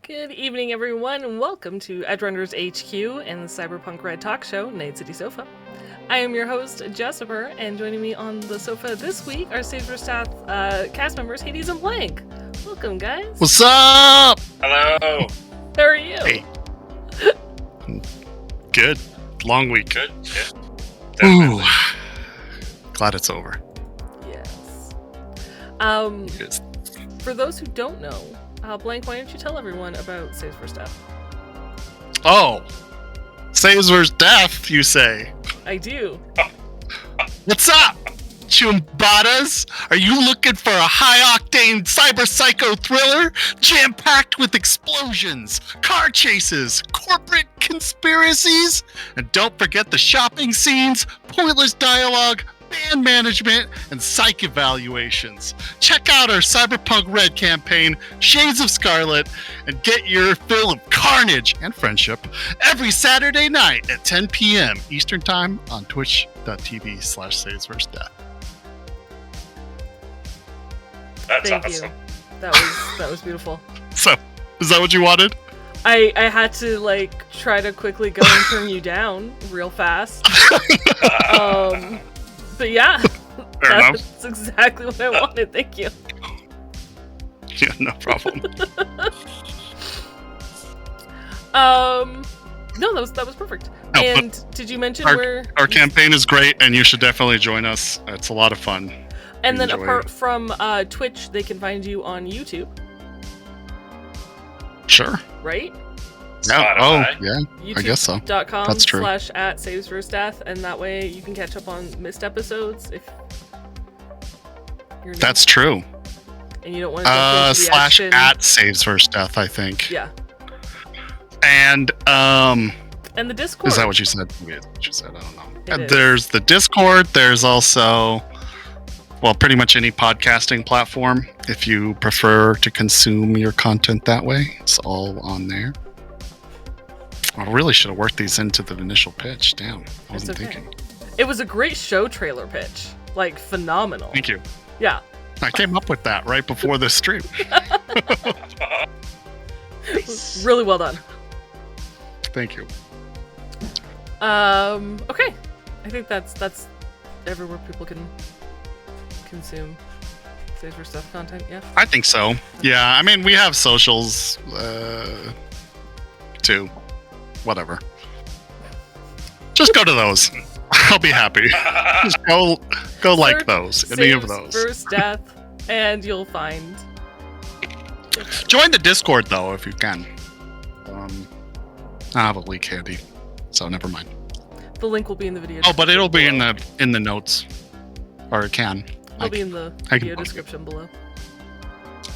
Good evening, everyone, and welcome to Edgerunners HQ and the Cyberpunk RED Talk Show, Night City Sofa. I am your host, Jessica, and joining me on the sofa this week are Saberstaff cast members Hades and Blank. Welcome, guys. What's up? Hello. How are you? Hey. Good. Long week. Good. Yeah. Ooh. Glad it's over. Yes. Yes. For those who don't know, Blank, why don't you tell everyone about Saves for Stuff? Oh. Saves versus death, you say? I do. What's up, Chumbadas? Are you looking for a high-octane cyber psycho thriller jam-packed with explosions, car chases, corporate conspiracies? And don't forget the shopping scenes, pointless dialogue, band management, and psych evaluations. Check out our Cyberpunk RED campaign, Shades of Scarlet, and get your fill of carnage and friendship every Saturday night at 10 p.m. Eastern Time on twitch.tv/SavesVerseDeath. That's Thank awesome. you. That was beautiful. So, is that what you wanted? I had to try to quickly go and turn you down real fast. But yeah, Fair enough. that's exactly what I wanted. Thank you. Yeah, no problem. No, that was perfect. No, and did you mention Our campaign is great, and you should definitely join us. It's a lot of fun. And then enjoy apart it. from Twitch, they can find you on YouTube, Sure. right? Yeah. Oh, yeah. I guess so. YouTube.com That's true. /@SavesVerseDeath, and that way you can catch up on missed episodes if you're new That's true. and you don't want to go into the action. /@SavesVerseDeath, I think. Yeah. And And the Discord. is that what you said? Maybe that's what you said. I don't know. It And is. there's the Discord. There's also, well, pretty much any podcasting platform. If you prefer to consume your content that way, it's all on there. I really should have worked these into the initial pitch. Damn, I wasn't okay. thinking. It was a great show trailer pitch. Phenomenal. Thank you. Yeah. I came up with that right before the stream. Really well done. Thank you. Okay. I think that's everywhere people can consume Saves for Stuff content, yeah? I think so. Yeah, I mean, we have socials, too. Whatever. Just go to those. I'll be happy. Just go like Search those. Any of Saves those. Versus Death, and you'll find. Join the Discord, though, if you can. I have a link handy, so never mind. The link will be in the video. Oh, but it'll be in below. the notes. Or it can. It'll be in the I can video post it. description below.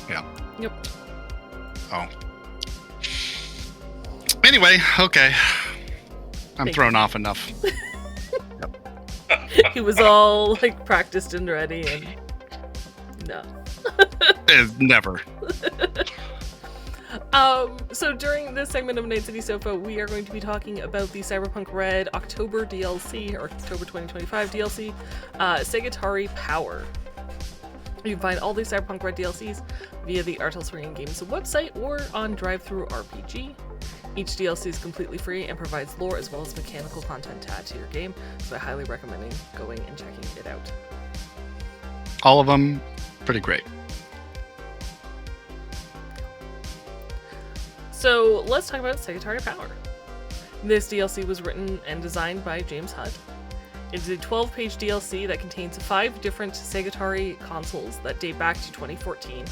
Yeah. Yep. Oh. Anyway, okay. I'm Thank thrown off enough. He was all practiced and ready, and no. Never. So during this segment of Night City Sofa, we are going to be talking about the Cyberpunk RED October DLC, or October 2025 DLC, Segotari Power. You can find all the Cyberpunk RED DLCs via the Talsorian Games website or on DriveThruRPG. Each DLC is completely free and provides lore as well as mechanical content to add to your game, so I highly recommend going and checking it out. All of them, pretty great. So let's talk about Segotari Power. This DLC was written and designed by James Hutt. It is a 12-page DLC that contains 5 different Segotari consoles that date back to 2014,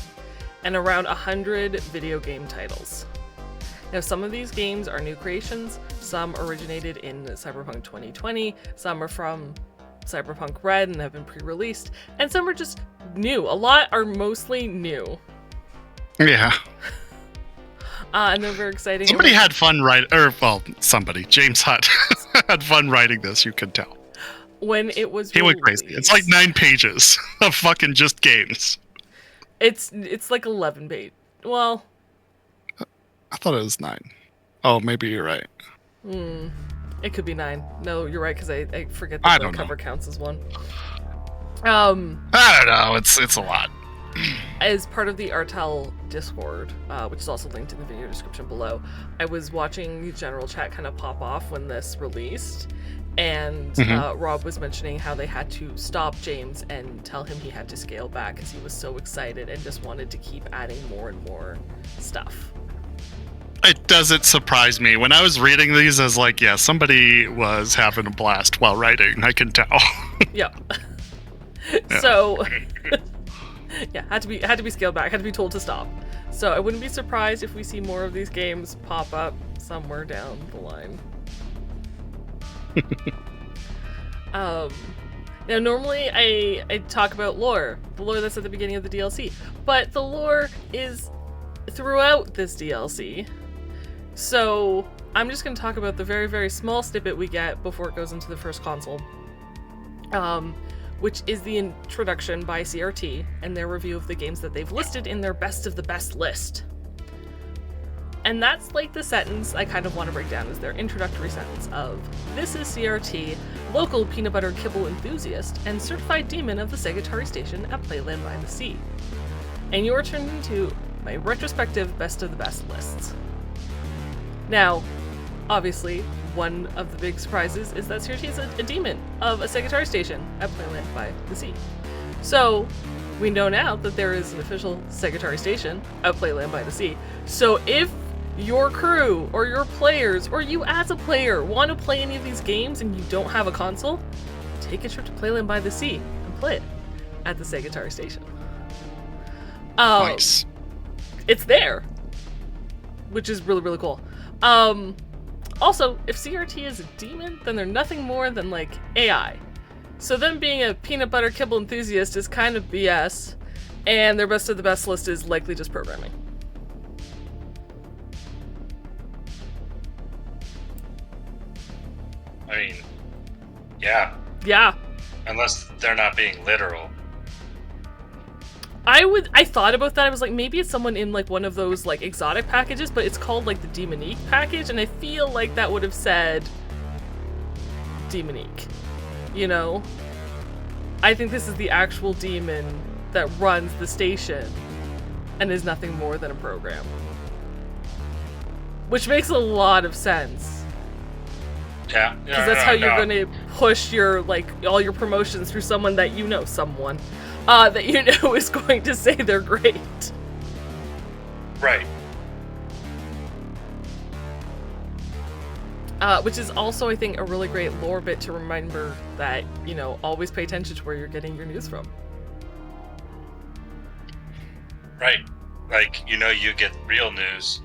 and around 100 video game titles. Now, some of these games are new creations, some originated in Cyberpunk 2020, some are from Cyberpunk RED and have been pre-released, and some are just new. A lot are mostly new. Yeah. And they're very exciting. Somebody had fun James Hutt had fun writing this, you can tell. When it was He went crazy. It's like 9 pages of fucking just games. It's 11 page. Well, I thought it was 9. Oh, maybe you're right. it could be 9. No, you're right, because I forget I that the don't cover know. counts as 1. I don't know. It's a lot. as part of the Artel Discord, which is also linked in the video description below, I was watching the general chat kind of pop off when this released, and Rob was mentioning how they had to stop James and tell him he had to scale back because he was so excited and just wanted to keep adding more and more stuff. It doesn't surprise me. When I was reading these, I was like, yeah, somebody was having a blast while writing. I can tell. Yeah. So, yeah, had to be scaled back, had to be told to stop. So I wouldn't be surprised if we see more of these games pop up somewhere down the line. Now normally I talk about lore, the lore that's at the beginning of the DLC, but the lore is throughout this DLC. So I'm just going to talk about the very, very small snippet we get before it goes into the first console. Which is the introduction by CRT and their review of the games that they've listed in their best of the best list. And that's like the sentence I kind of want to break down as their introductory sentence of, "This is CRT, local peanut butter kibble enthusiast, and certified demon of the Segotari station at Playland by the Sea. And you are turned into my retrospective best of the best lists." Now, obviously, one of the big surprises is that CRT is a demon of a Segotari station at Playland by the Sea. So, we know now that there is an official Segotari station at Playland by the Sea. So if your crew, or your players, or you as a player want to play any of these games and you don't have a console, take a trip to Playland by the Sea and play it at the Segotari station. Nice. It's there, which is really, really cool. Also, if CRT is a demon, then they're nothing more than, like, AI. So them being a peanut butter kibble enthusiast is kind of BS, and their best of the best list is likely just programming. I mean, yeah. Yeah. Unless they're not being literal. I thought about that. I was like, maybe it's someone in like one of those like exotic packages, but it's called like the Demonique package, and I feel like that would have said Demonique. You know? I think this is the actual demon that runs the station and is nothing more than a program. Which makes a lot of sense. Yeah. Because that's how you're going to push your, like, all your promotions through someone that you know, that you know is going to say they're great. Right. Which is also, I think, a really great lore bit to remember that, you know, always pay attention to where you're getting your news from. Right. Like, you know, you get real news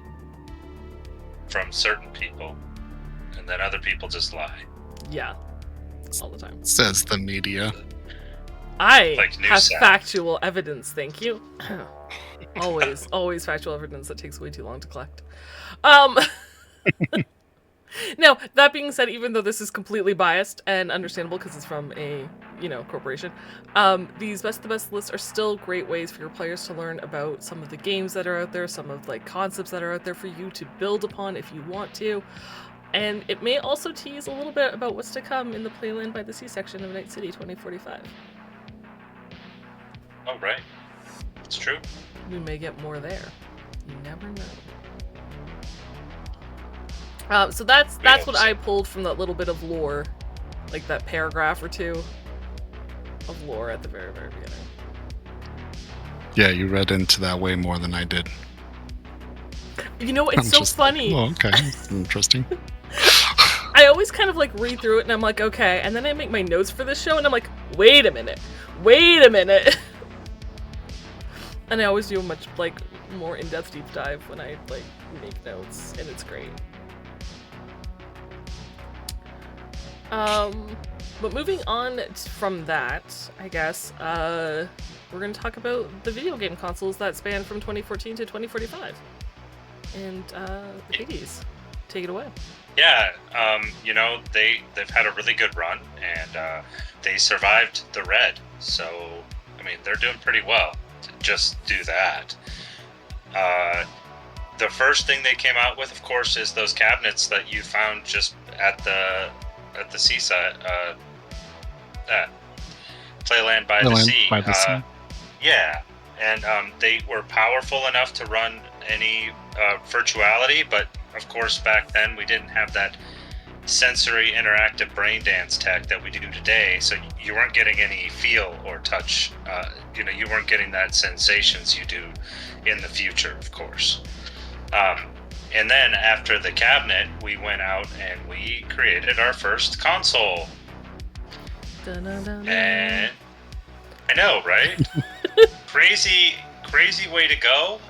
from certain people, and then other people just lie. Yeah. All the time. Says the media. I Like have Newsat. factual evidence, thank you. always factual evidence that takes way too long to collect. Now, that being said, even though this is completely biased and understandable because it's from a, you know, corporation, these best of the best lists are still great ways for your players to learn about some of the games that are out there, some of like concepts that are out there for you to build upon if you want to. And it may also tease a little bit about what's to come in the Playland by the Sea section of Night City 2045. Oh, right. It's true. We may get more there. You never know. So that's what I pulled from that little bit of lore, like that paragraph or two of lore at the very, very beginning. Yeah, you read into that way more than I did. You know, it's so funny. Oh, okay. That's interesting. I always kind of like read through it and I'm like, okay, and then I make my notes for this show and I'm like, wait a minute. And I always do a much like more in-depth deep dive when I like make notes, and it's great. But moving on from that, I guess, we're going to talk about the video game consoles that span from 2014 to 2045. And, the Hades. Take it away. Yeah, you know, they've had a really good run, and they survived the Red, so, I mean, they're doing pretty well to just do that. The first thing they came out with, of course, is those cabinets that you found just at the seaside, Playland by the Sea. By the Sea. Yeah, and they were powerful enough to run any virtuality, but of course back then we didn't have that sensory interactive brain dance tech that we do today, so you weren't getting any feel or touch. You weren't getting that sensations you do in the future, of course. And then after the cabinet, we went out and we created our first console. Dun-dun-dun-dun. And I know, right? crazy way to go.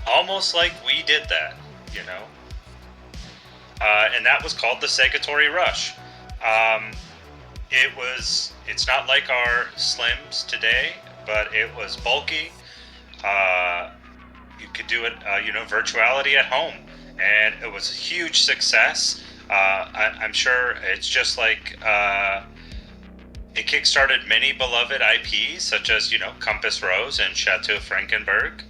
Almost like we did that, and that was called the Segotari Rush. It's not like our Slims today, but it was bulky. You could do it, virtuality at home, and it was a huge success. I'm sure it's just like it kickstarted many beloved IPs, such as Compass Rose and Chateau Frankenberg.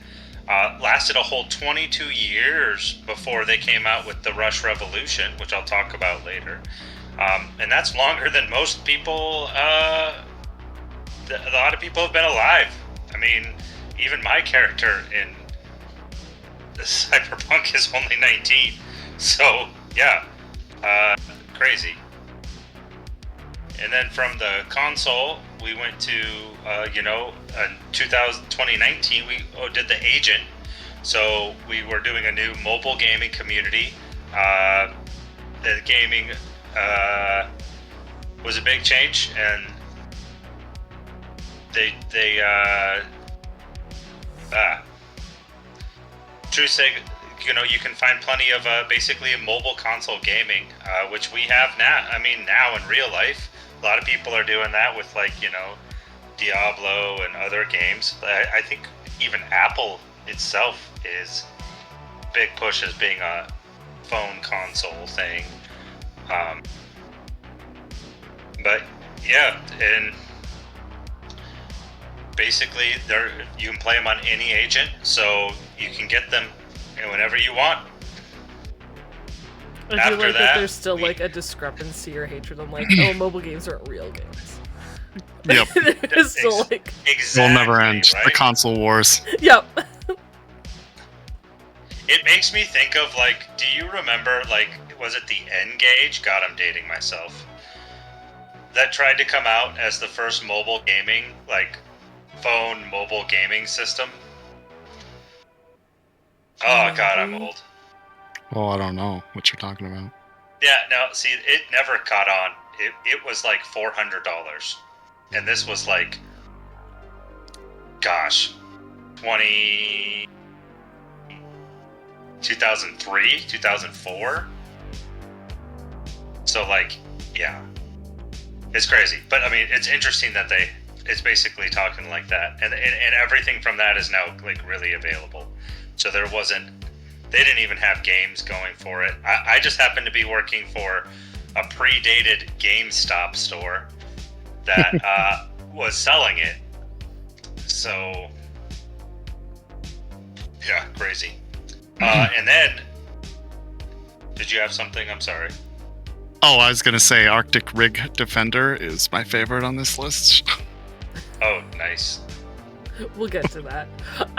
Lasted a whole 22 years before they came out with the Rush Revolution, which I'll talk about later. And that's longer than most people. A lot of people have been alive. I mean, even my character in Cyberpunk is only 19. So, yeah, crazy. And then from the console, we went to, in 2019, we did the Agent. So we were doing a new mobile gaming community. The gaming was a big change, and you can find plenty of basically mobile console gaming, which we have now. I mean, now in real life, a lot of people are doing that with Diablo and other games. I think even Apple itself is big push as being a phone console thing. But yeah, and basically you can play them on any agent, so you can get them whenever you want. I feel like that there's still a discrepancy or hatred. I'm like, oh, mobile games aren't real games. Yep. It's still exactly, will never end. Right? The console wars. Yep. It makes me think of do you remember was it the N-Gage? God, I'm dating myself. That tried to come out as the first mobile gaming, phone mobile gaming system. Oh God, I'm old. Well, I don't know what you're talking about. Yeah, no, see, it never caught on. It was $400. And this was 2003, 2004. So yeah. It's crazy. But I mean, it's interesting that it's basically talking like that. And everything from that is now really available. So they didn't even have games going for it. I just happened to be working for a predated GameStop store that was selling it. So, yeah, crazy. And then, did you have something? I'm sorry. Oh, I was going to say Arctic Rig Defender is my favorite on this list. Oh, nice. We'll get to that.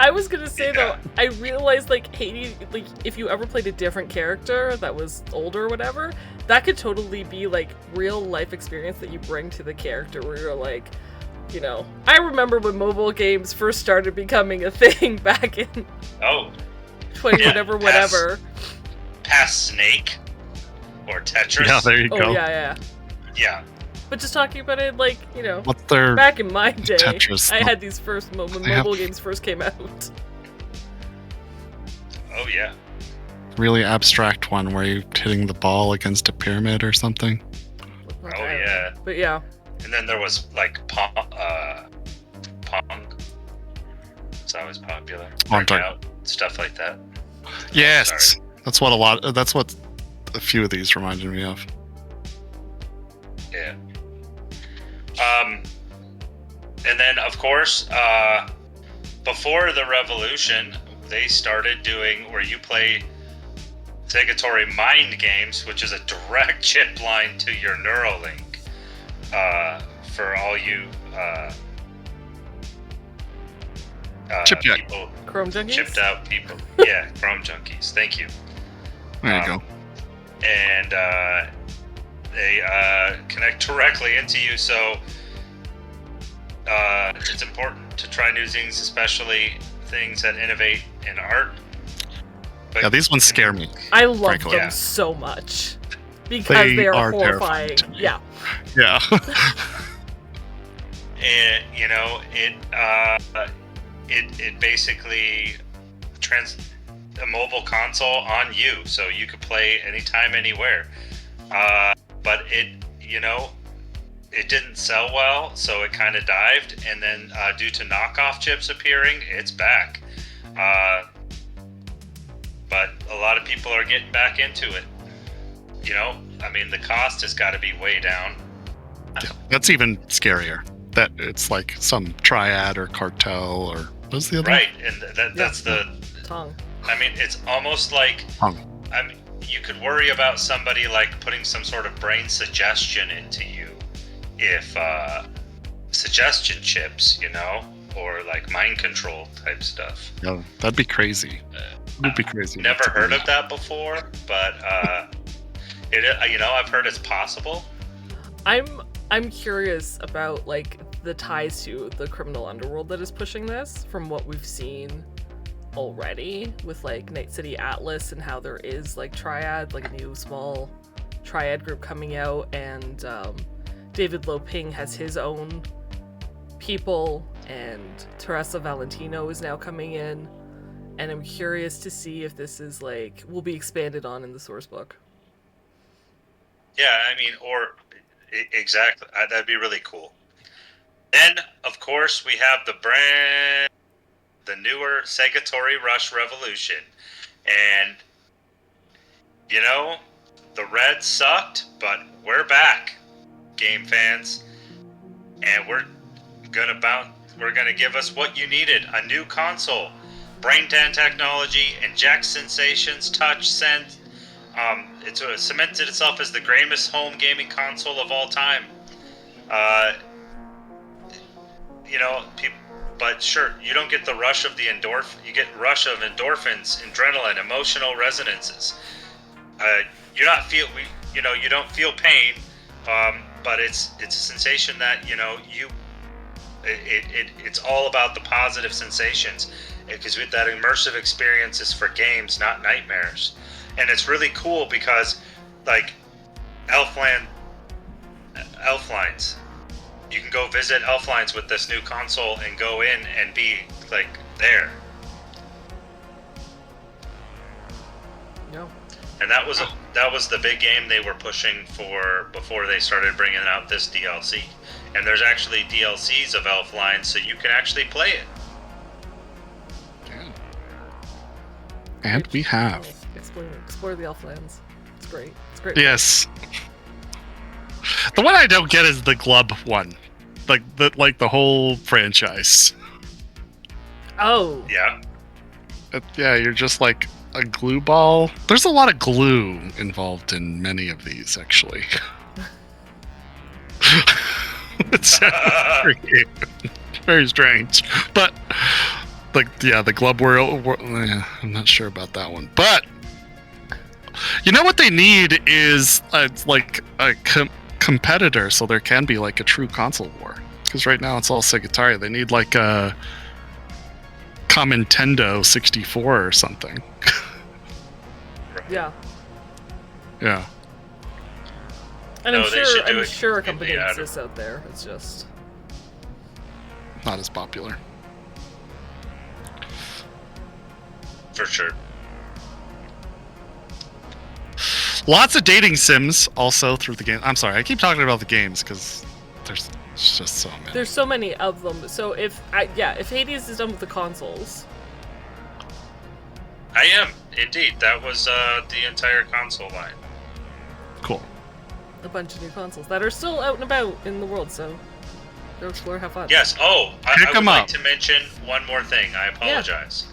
I was gonna say though, I realized Haiti, if you ever played a different character that was older or whatever, that could totally be real life experience that you bring to the character where you're I remember when mobile games first started becoming a thing back in 20 whatever. Past Snake or Tetris. Yeah, there you go. Yeah. But just talking about it, What's their back in my day, Tetris? I had these when mobile games first came out. Oh, yeah. Really abstract one where you're hitting the ball against a pyramid or something. Oh, yeah. But yeah. And then there was, Pong. It's always popular. Workout, stuff like that. Yes! That's what a few of these reminded me of. Yeah. And then, of course, before the revolution, they started doing where you play Segotari Mind Games, which is a direct chip line to your Neuralink. For all you Chip jack. people, Chrome junkies? chipped out people. Yeah, Chrome junkies. Thank you. There you go. And they connect directly into you, so it's important to try new things, especially things that innovate in art. But Yeah, these ones scare me. I love frankly. them Yeah. so much because They are are horrifying. terrifying to me. Yeah. Yeah. and it basically a mobile console on you, so you could play anytime, anywhere. But it didn't sell well, so it kind of dived, and then due to knockoff chips appearing, it's back. But a lot of people are getting back into it. I mean, the cost has got to be way down. Yeah, that's even scarier. That it's like some triad or cartel or what's the other? Right, and that's the. Tongue. I mean, it's almost like. Tongue. I mean, you could worry about somebody like putting some sort of brain suggestion into you, if suggestion chips, or like mind control type stuff. Yeah, that'd be crazy. It'd be crazy. Never heard of that before, but I've heard it's possible. I'm curious about like the ties to the criminal underworld that is pushing this, from what we've seen already with like Night City Atlas and how there is like Triad, like a new small Triad group coming out, and David Loping has his own people, and Teresa Valentino is now coming in, and I'm curious to see if this is like will be expanded on in the source book. Yeah, I mean, exactly. That'd be really cool. Then, of course, we have the newer Segotari Rush Revolution. And, the Red sucked, but we're back, game fans. And we're gonna give us what you needed, a new console. Brain-Dan technology, inject sensations, touch, sense. It's cemented itself as the greatest home gaming console of all time. But sure, you don't get the rush of the endorphin. You get rush of endorphins, adrenaline, emotional resonances. You don't feel pain, but it's a sensation that it's all about the positive sensations, because with that immersive experience is for games, not nightmares. And it's really cool because, like, Elflines, you can go visit Elflines with this new console and go in and be, like, there. No. And that was the big game they were pushing for before they started bringing out this DLC. And there's actually DLCs of Elflines, so you can actually play it. And we have. Explore the Elflands. It's great. It's great. Yes. The one I don't get is the Glub one, like the whole franchise. Oh. Yeah. Yeah, you're just like a glue ball. There's a lot of glue involved in many of these, actually. It's very strange, but the Glub world. I'm not sure about that one, but what they need is like a competitor, so there can be like a true console war. Because right now it's all Segotari. They need like a Nintendo 64 or something. Yeah. Yeah. And No, I'm sure a company completely exists out there. It's just Not as popular. For sure. Lots of dating sims also through the game. I'm sorry, I keep talking about the games because there's just so many. there's so many of them. So if Hades is done with the consoles, I am, indeed. That was the entire console line. Cool. a bunch of new consoles that are still out and about in the world. So go explore, have fun. Yes. Oh, I Pick would 'em like up. to mention one more thing. I apologize.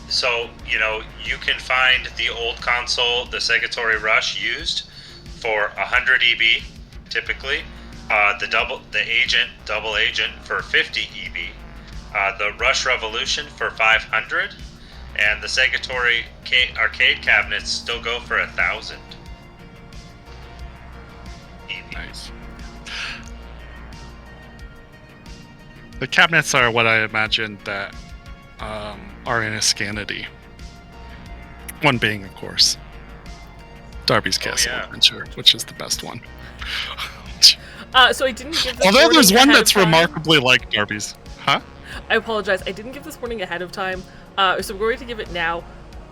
So, you can find the old console, the Segotari Rush, used for 100 EB, typically. The double agent for 50 EB. the Rush Revolution for 500, and the Segotari arcade cabinets still go for 1,000. Nice. The cabinets are what I imagined that are in a Scanity. One being, of course, Darby's Castle Adventure, which is the best one. So I didn't give this Although warning there's one ahead that's of time. remarkably like Darby's. Huh? I apologize. I didn't give this warning ahead of time, so we're going to give it now.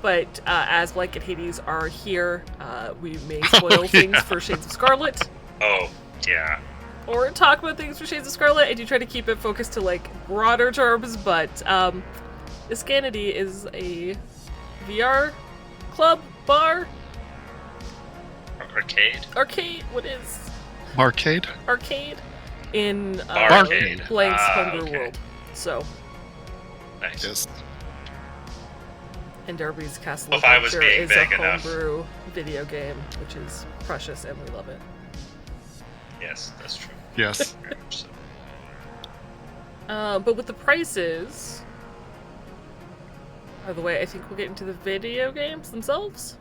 But as Blake and Hades are here, we may spoil things for Shades of Scarlet. Oh, yeah. Or talk about things for Shades of Scarlet. I do try to keep it focused to like broader terms, but Scanity is a VR club bar. Arcade. What is Arcade in Barcade. Blank's homebrew okay. world? So, Nice. Yes. and Darby's Castle If I was Adventure being is a big enough. homebrew video game, which is precious and we love it. Yes, that's true. Yes. Very much so. But with the prices, by the way, I think we'll get into the video games themselves.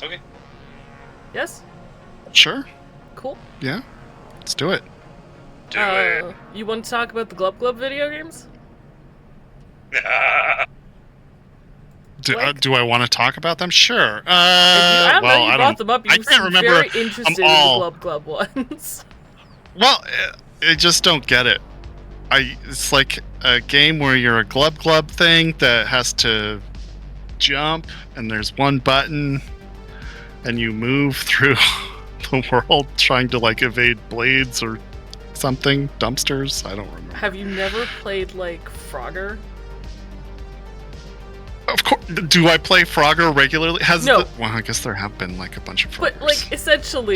Okay. Yes? Sure. Cool. Yeah. Let's do it. Do it. You want to talk about the Glub Glub video games? Do, Like- do I want to talk about them? Sure. I don't know, you brought them up. You I can't remember very interested in the all. Glub Glub ones. Well, I just don't get it. It's like a game where you're a glub glub thing that has to jump, and there's one button, and you move through the world trying to like evade blades or something, dumpsters. I don't remember. Have you never played like Frogger? Of course, do I play Frogger regularly? No. Well, I guess there have been like a bunch of Froggers. But like essentially,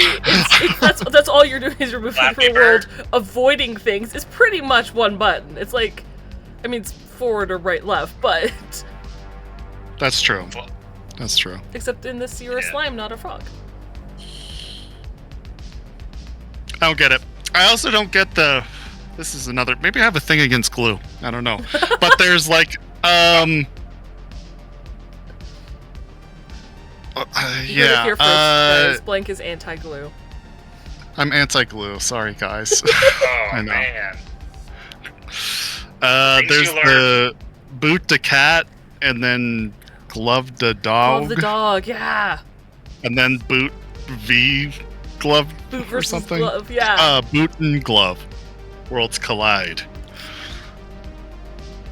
that's all you're doing is you're moving Flappy through a world, Bird. avoiding things. It's pretty much one button. It's like, I mean, it's forward or right, left, but That's true. That's true. except in this you're a Yeah. slime, not a frog. I don't get it. I also don't get the. This is another. Maybe I have a thing against glue. I don't know. But there's like, You heard it yeah. here first, guys. Blank is anti-glue. I'm anti-glue. Sorry, guys. Oh, I know. man. Things There's you learn. the boot the cat, and then glove the dog, Love the dog, yeah. and then boot v glove Boot or versus something. glove, yeah. Boot and glove. Worlds collide.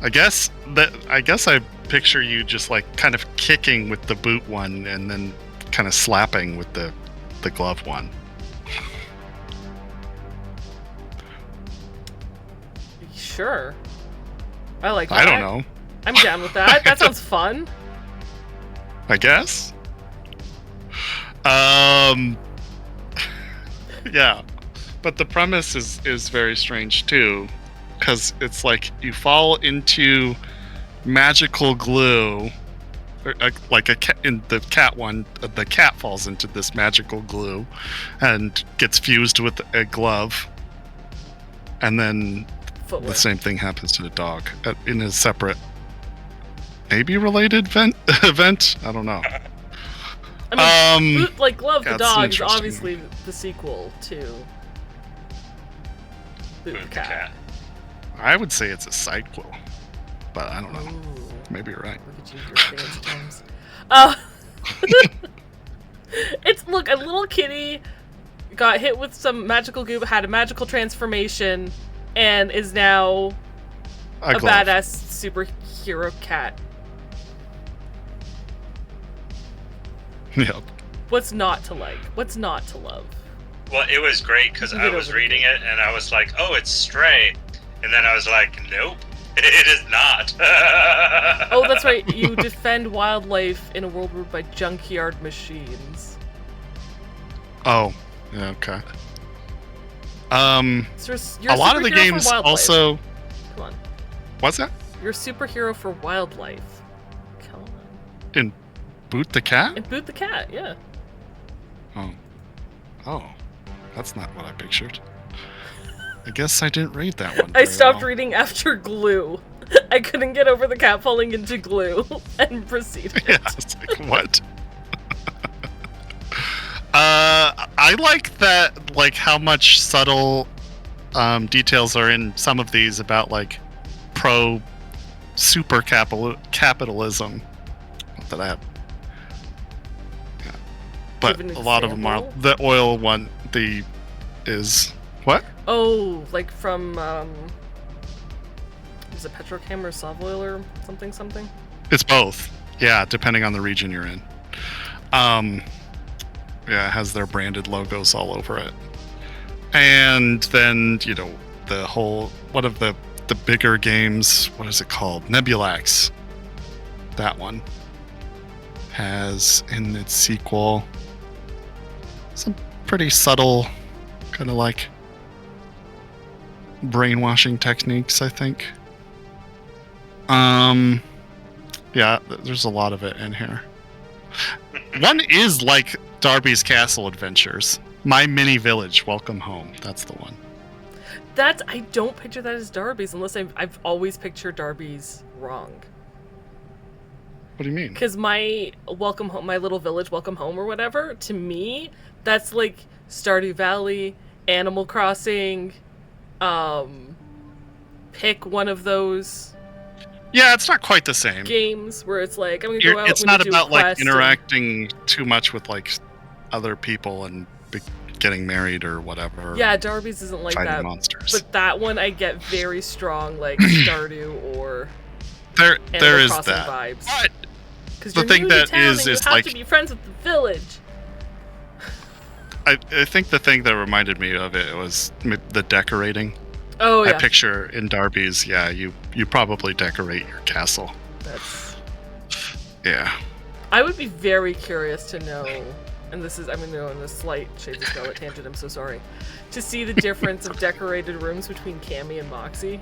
I guess I picture you just like kind of kicking with the boot one and then kind of slapping with the glove one. Sure. I like that. I don't know. I'm down with that. That sounds fun. I guess. Yeah. But the premise is very strange too, because it's like you fall into magical glue, or like a cat in the cat one. The cat falls into this magical glue, and gets fused with a glove, and then Footwear. the same thing happens to the dog in a separate, maybe related event. I don't know. I mean, Boot like Glove yeah, the it's an Dog is interesting obviously the sequel to Boot the Cat. I would say it's a sidequel, but I don't know. Ooh, Maybe you're right. look at you, your fancy terms. It's look, a little kitty got hit with some magical goop, had a magical transformation, and is now a glove. badass superhero cat. Yep. What's not to like? What's not to love? Well, it was great because You I get was over it. reading it and I was like, oh, it's Stray. And then I was like, nope, it is not. Oh, that's right. You defend wildlife in a world ruled by junkyard machines. Oh, yeah, okay. So you're A lot of the superhero for games wildlife. also. Come on. What's that? You're a superhero for wildlife. Come on. In Boot the Cat? And Boot the Cat, yeah. Oh. Oh. That's not what I pictured. I guess I didn't read that one. I very stopped well. reading after glue. I couldn't get over the cat falling into glue and proceeded. Yeah, it's like, what? I like that, like, how much subtle details are in some of these about, like, super capitalism. Not that I have. Yeah. But Give an a lot of them are. example? The oil one, is. What? Oh, like from, is it Petrochem or Sovoil or something? It's both. Yeah, depending on the region you're in. Yeah, it has their branded logos all over it. And then, the whole, one of the bigger games, what is it called? Nebulax. That one has in its sequel some pretty subtle kind of like brainwashing techniques, I think. Yeah, there's a lot of it in here. One is like Darby's Castle Adventures. My Mini Village, Welcome Home. That's the one. I don't picture that as Darby's unless I've always pictured Darby's wrong. What do you mean? Because my Welcome Home, my little village, Welcome Home or whatever, to me, that's like Stardew Valley, Animal Crossing, pick one of those Yeah, it's not quite the same. games where it's like, I'm gonna go out It's and not do a about like quest and- interacting too much with like other people and getting married or whatever. Yeah, Darby's isn't like fighting that. monsters. But that one I get very strong like Stardew or there Animal is Crossing that. vibes. But Because the you're thing new to that town is and you is have like- to be friends with the village. I think the thing that reminded me of it was the decorating. Oh yeah, I picture in Darby's, yeah, you probably decorate your castle. that's. Yeah. I would be very curious to know, and this is, I'm going to go on a slight Shades of Scarlet tangent, I'm so sorry, to see the difference of decorated rooms between Cammy and Moxie.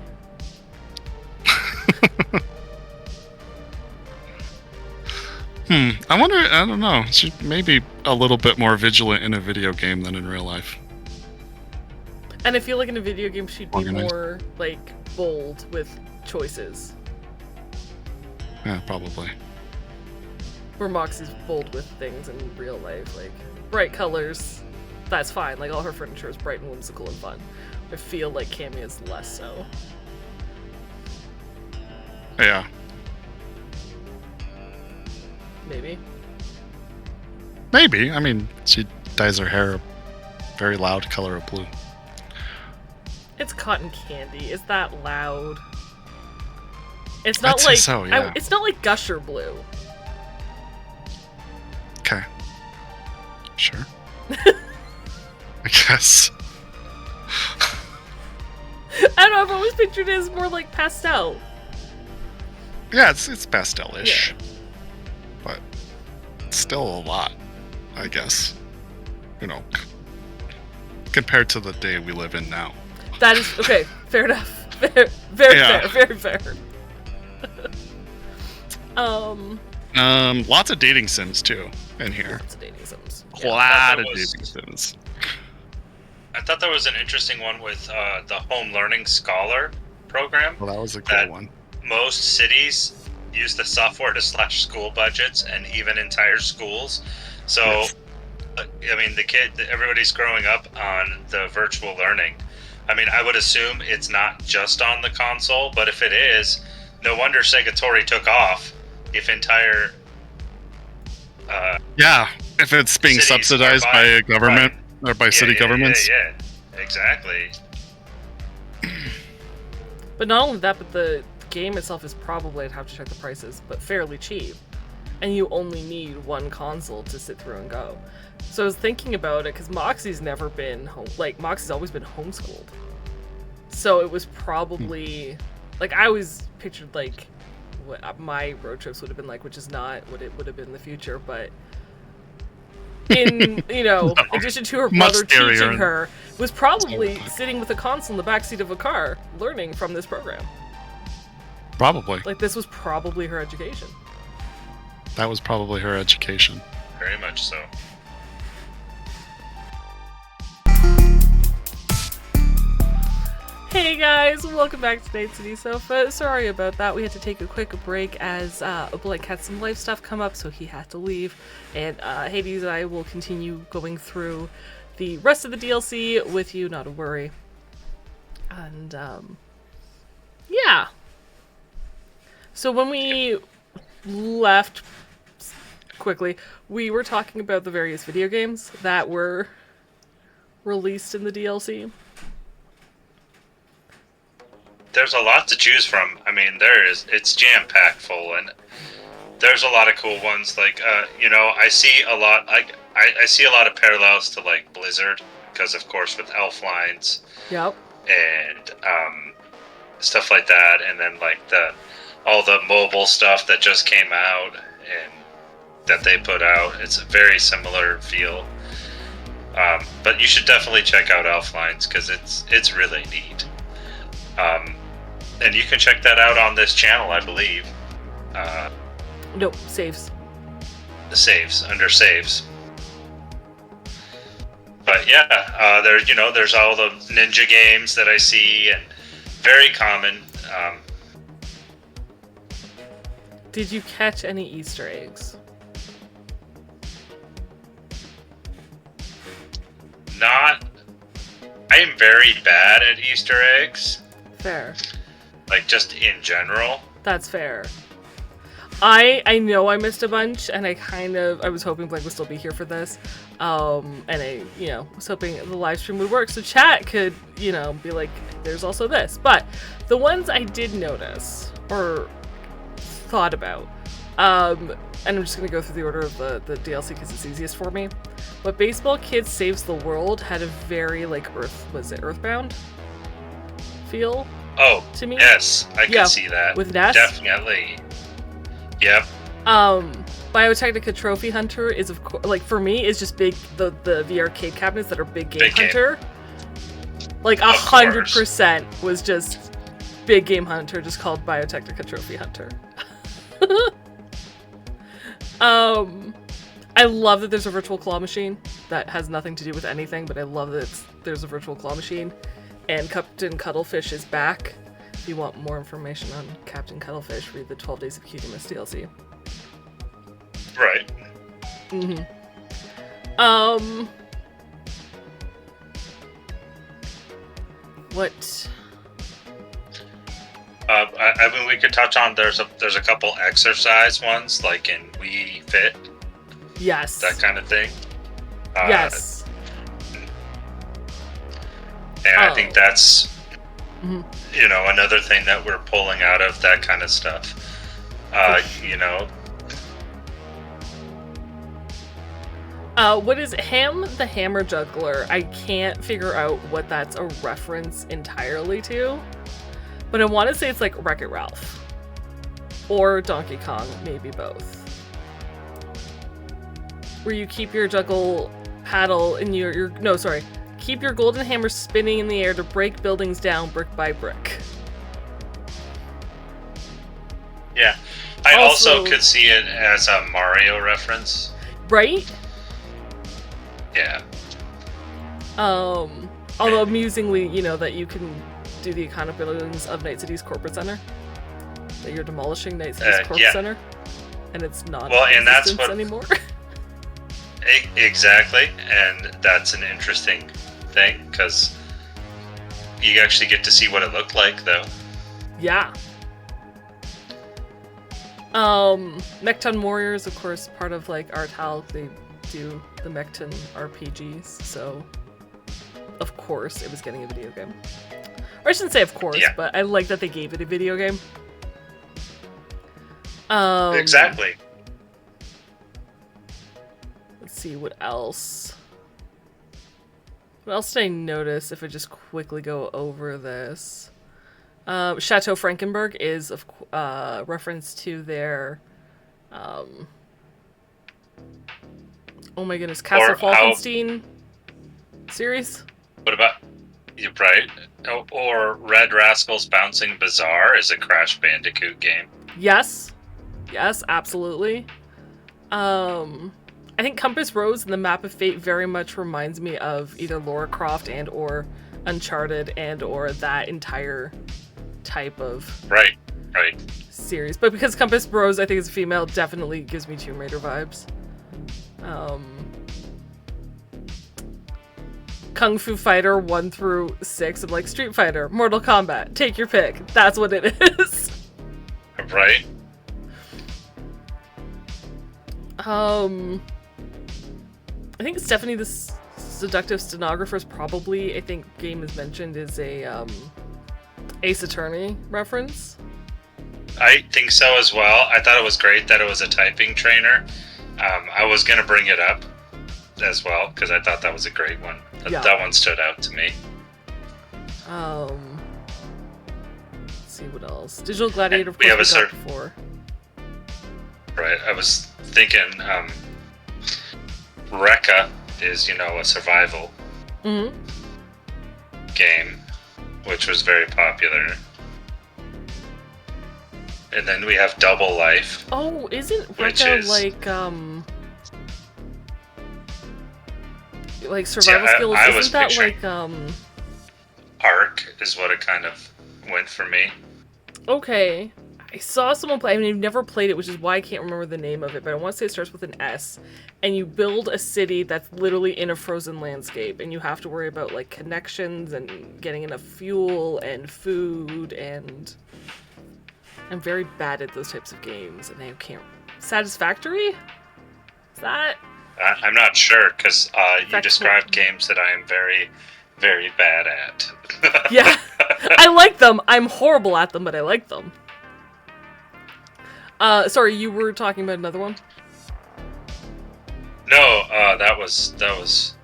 I wonder, I don't know, she's maybe a little bit more vigilant in a video game than in real life. And I feel like in a video game she'd be Organized. more, like, bold with choices. Yeah, probably. Where Moxie's bold with things in real life, like, bright colors, that's fine, like, all her furniture is bright and whimsical and fun. I feel like Cammy is less so. Yeah. Maybe. Maybe. I mean, she dyes her hair a very loud color of blue. It's cotton candy. Is that loud? It's not I'd say like so, yeah. it's not like Gusher blue. Okay. Sure. I guess. I don't know. I've always pictured it as more like pastel. Yeah, it's pastel-ish. But it's still a lot, I guess. Compared to the day we live in now. That is okay. Fair enough. Very Yeah. fair. Very fair. Lots of dating sims too in here. Lots of dating sims. A lot of that was- dating sims. I thought there was an interesting one with the Home Learning Scholar program. Well, that was a That- cool one. Most cities use the software to slash school budgets and even entire schools. So, Yes. I mean, everybody's growing up on the virtual learning. I mean, I would assume it's not just on the console, but if it is, no wonder Segotari took off. If entire Yeah, if it's being cities subsidized are by a government or by city yeah, governments. Yeah, exactly. But not only that, but the game itself is probably, I'd have to check the prices, but fairly cheap. And you only need one console to sit through and go. So I was thinking about it, because Moxie's never been Moxie's always been homeschooled. So it was probably, I always pictured, what my road trips would have been like, which is not what it would have been in the future, but in, addition to her Much brother scarier teaching and- her, was probably sitting with a console in the backseat of a car, learning from this program. Probably. This was probably her education. That was probably her education. Very much so. Hey guys, welcome back to Night City Sofa. Sorry about that. We had to take a quick break as Blake had some life stuff come up, so he had to leave. And Hades and I will continue going through the rest of the DLC with you, not a worry. And yeah. So when we left quickly, we were talking about the various video games that were released in the DLC. There's a lot to choose from. I mean, it's jam-packed full, and there's a lot of cool ones. Like, I see a lot. I see a lot of parallels to like Blizzard, because of course with Elf Lines. Yep. And stuff like that, and then like all the mobile stuff that just came out and that they put out. It's a very similar feel. But you should definitely check out Elf Lines because it's really neat. And you can check that out on this channel, I believe. Nope, saves. The saves, under saves. But yeah, there's all the ninja games that I see, and very common. Did you catch any Easter eggs? I am very bad at Easter eggs. Fair. Like, just in general. That's fair. I know I missed a bunch, and I was hoping Blake would still be here for this. And I, was hoping the live stream would work so chat could, be like, there's also this. But the ones I did notice, or thought about, and I'm just going to go through the order of the DLC because it's easiest for me. But Baseball Kids Saves the World had a very, like, Earthbound feel to me. Yes, I can see that. With Ness? Definitely. Yep. Biotechnica Trophy Hunter is, of course, like, for me, is just big, the arcade cabinets that are Big Game Hunter. Like, 100% was just Big Game Hunter, just called Biotechnica Trophy Hunter. I love that there's a virtual claw machine that has nothing to do with anything, but I love that there's a virtual claw machine. And Captain Cuttlefish is back. If you want more information on Captain Cuttlefish, read the 12 Days of Cuteness DLC. Right. Mm-hmm. What? I mean, we could touch on there's a couple exercise ones, like in Wii Fit. Yes. That kind of thing. Yes. And I think that's, another thing that we're pulling out of that kind of stuff. What is Ham the Hammer Juggler? I can't figure out what that's a reference entirely to. But I want to say it's like Wreck-It Ralph. Or Donkey Kong, maybe both. Where you keep your juggle paddle in keep your golden hammer spinning in the air to break buildings down brick by brick. Yeah. I also could see it as a Mario reference. Right? Yeah. Although amusingly, that you can do the iconic buildings of Night City's corporate center. That you're demolishing Night City's corporate center. And it's not and that's what anymore. Exactly, and that's an interesting thing because you actually get to see what it looked like, though. Yeah. Mechton Warriors, of course, part of like Artal. They do the Mechton RPGs, so of course it was getting a video game. Or I shouldn't say of course, but I like that they gave it a video game. Exactly. Let's see, what else? What else did I notice if I just quickly go over this? Chateau Frankenberg is a reference to their... oh my goodness, Castle Falkenstein series? What about... You're right. Or Red Rascal's Bouncing Bazaar is a Crash Bandicoot game. Yes. Yes, absolutely. I think Compass Rose and the Map of Fate very much reminds me of either Lara Croft and or Uncharted and or that entire type of Right. series. But because Compass Bros, I think is a female, definitely gives me Tomb Raider vibes. Kung Fu Fighter 1 through 6. I'm like, Street Fighter, Mortal Kombat, take your pick. That's what it is. Right. I think Stephanie the Seductive Stenographer is probably, I think game is mentioned, is a Ace Attorney reference. I think so as well. I thought it was great that it was a typing trainer. I was going to bring it up as well because I thought that was a great one. That one stood out to me. Let's see what else. Digital Gladiator, of We course, have we a got before. Right. I was thinking Rekka is, a survival game, which was very popular. And then we have Double Life. Oh, isn't Which Rekka is- like survival skills? I Isn't was that picturing- Ark is what it kind of went for me. Okay. I saw someone play. I mean, I've never played it, which is why I can't remember the name of it. But I want to say it starts with an S, and you build a city that's literally in a frozen landscape, and you have to worry about like connections and getting enough fuel and food. And I'm very bad at those types of games, and I can't. Satisfactory? Is that? I'm not sure because you That described cool? games that I am very, very bad at. Yeah, I like them. I'm horrible at them, but I like them. Sorry, you were talking about another one? No, that was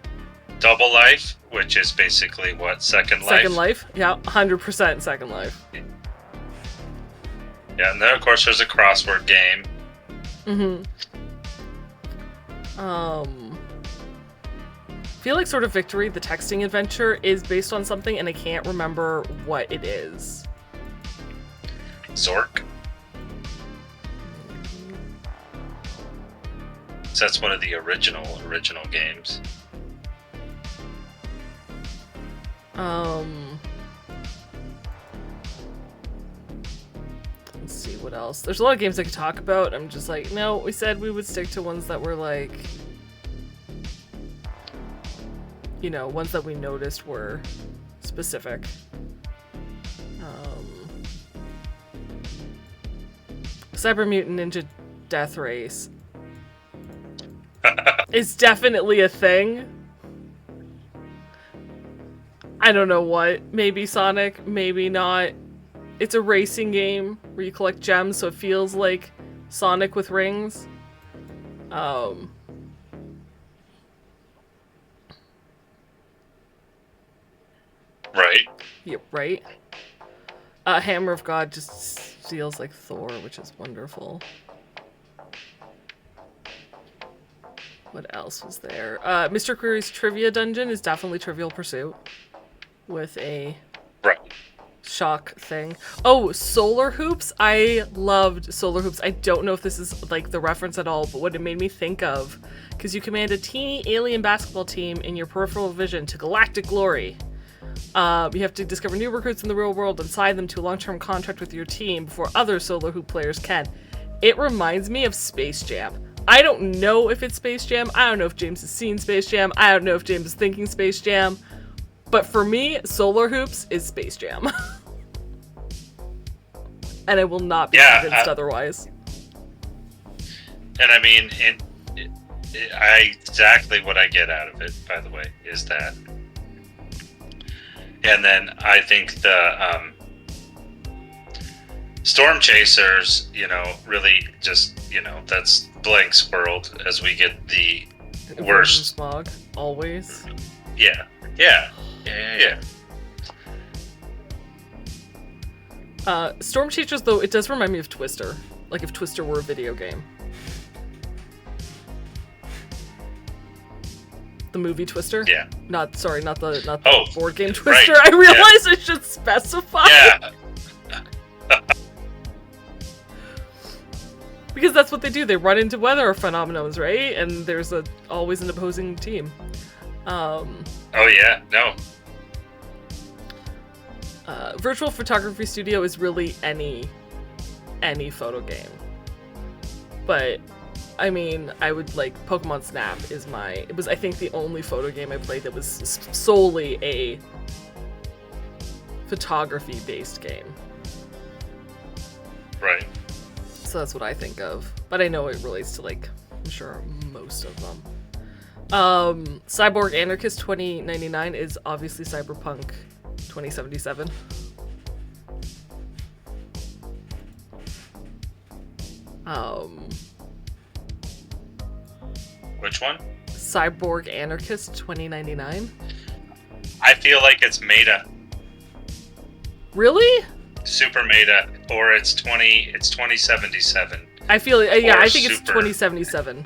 Double Life, which is basically what Second Life. Second Life? Yeah, 100% Second Life. Yeah, and then of course there's a crossword game. Feel like Sort of Victory, the texting adventure, is based on something, and I can't remember what it is. Zork. So that's one of the original games. Let's see what else. There's a lot of games I could talk about. I'm just like, no, we said we would stick to ones that were like, ones that we noticed were specific. Cyber Mutant Ninja Death Race is definitely a thing. I don't know what. Maybe Sonic, maybe not. It's a racing game where you collect gems, so it feels like Sonic with rings. Right. Yeah, right? Hammer of God just feels like Thor, which is wonderful. What else was there? Mr. Query's Trivia Dungeon is definitely Trivial Pursuit. With a Right. shock thing. Oh, Solar Hoops. I loved Solar Hoops. I don't know if this is like the reference at all, but what it made me think of, because you command a teeny alien basketball team in your peripheral vision to galactic glory. You have to discover new recruits in the real world and sign them to a long-term contract with your team before other Solar Hoop players can. It reminds me of Space Jam. I don't know if it's Space Jam. I don't know if James has seen Space Jam. I don't know if James is thinking Space Jam. But for me, Solar Hoops is Space Jam. And I will not be convinced otherwise. And I mean, exactly what I get out of it, by the way, is that. And then I think the Storm Chasers, really just, that's Blank's world as we get the worst. Smog, always. Yeah. Storm Chasers, though, it does remind me of Twister. Like if Twister were a video game. The movie Twister? Yeah. Not the Oh, board game Twister. right, I realize I should specify. Yeah. Because that's what they do. They run into weather phenomena, right? And there's always an opposing team. Oh yeah. No. Virtual Photography Studio is really any photo game. But I mean, I would like Pokemon Snap was I think the only photo game I played that was solely a photography based game. Right. So that's what I think of. But I know it relates to like, I'm sure most of them. Cyborg Anarchist 2099 is obviously Cyberpunk 2077. Which one? Cyborg Anarchist 2099. I feel like it's meta. Really? Super meta, or it's 2077. I feel yeah, Or I think it's super. 2077.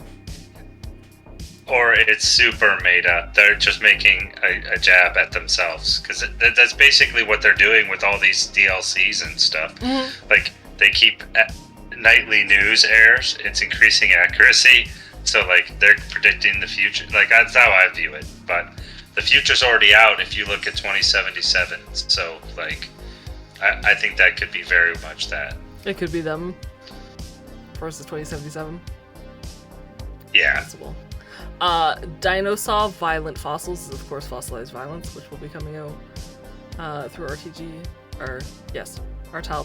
Or it's super meta. They're just making a jab at themselves, because that's basically what they're doing with all these DLCs and stuff. Mm-hmm. Like, they keep nightly news airs. It's increasing accuracy, so like they're predicting the future. Like, that's how I view it. But the future's already out if you look at 2077. So like, I think that could be very much that. It could be them versus 2077. Yeah. Possible. Dinosaur Violent Fossils is of course Fossilized Violence, which will be coming out through Artal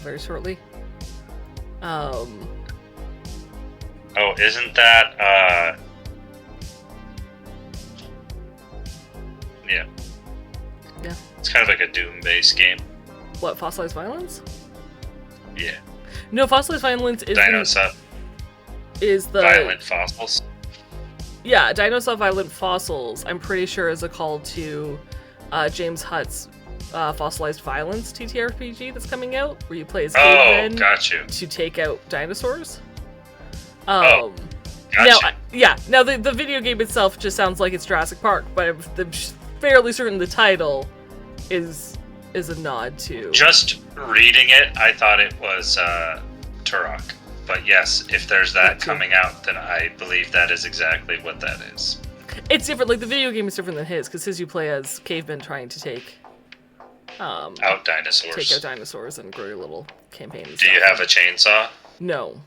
very shortly. Oh, isn't that yeah. Yeah. It's kind of like a Doom-based game. What, Fossilized Violence? Yeah. No, Fossilized Violence is Dinosaur is the Violent Fossils. Yeah, Dinosaur Violent Fossils, I'm pretty sure is a call to James Hutt's Fossilized Violence TTRPG that's coming out, where you play as cavemen got you. to take out dinosaurs. Got Now, you. now the video game itself just sounds like it's Jurassic Park, but I'm fairly certain the title is a nod to... Just reading it, I thought it was Turok. But yes, if there's that coming out, then I believe that is exactly what that is. It's different, like the video game is different than his, because his you play as cavemen trying to take... out dinosaurs. Take out dinosaurs and grow your little campaign and Do stuff. you have a chainsaw? No.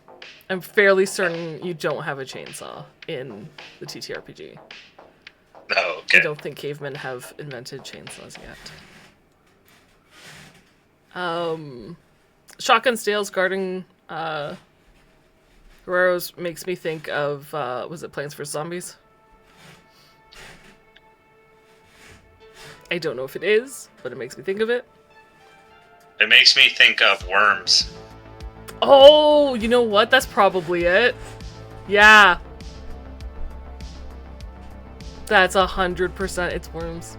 I'm fairly certain you don't have a chainsaw in the TTRPG. No, okay. I don't think cavemen have invented chainsaws yet. Shotgun Stales guarding Guerreros makes me think of was it Plants vs. Zombies? I don't know if it is, but it makes me think of it. It makes me think of Worms. Oh, you know what? That's probably it. Yeah. That's 100% it's Worms.